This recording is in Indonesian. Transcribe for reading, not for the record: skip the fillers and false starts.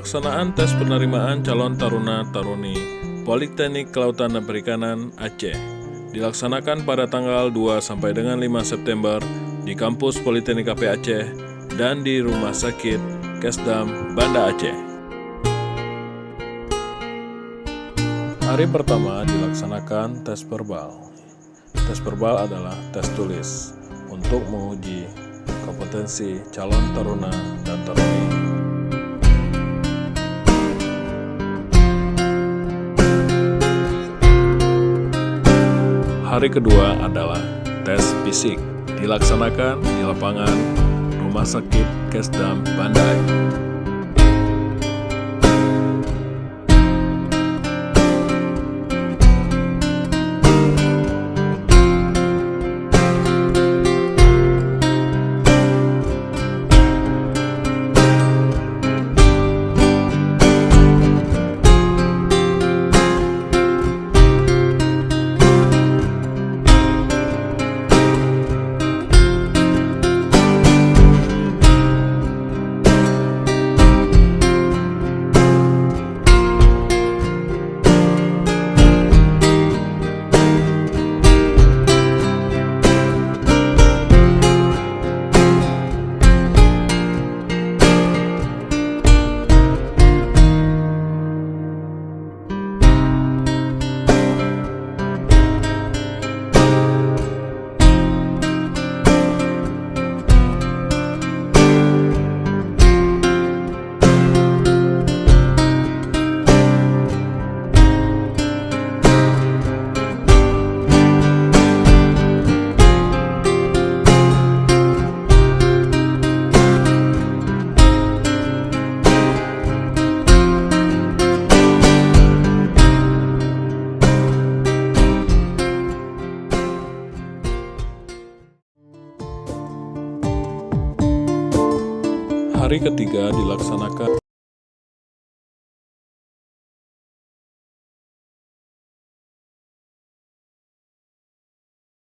Pelaksanaan tes penerimaan calon taruna-taruni Politeknik Kelautan dan Perikanan Aceh dilaksanakan pada tanggal 2 sampai dengan 5 September di kampus Politeknik KP Aceh dan di Rumah Sakit Kesdam Banda Aceh. Hari pertama dilaksanakan tes verbal. Tes verbal adalah tes tulis untuk menguji kompetensi calon taruna dan taruni. Hari kedua adalah tes fisik, dilaksanakan di lapangan Rumah Sakit Kesdam Banda Aceh. Hari ketiga dilaksanakan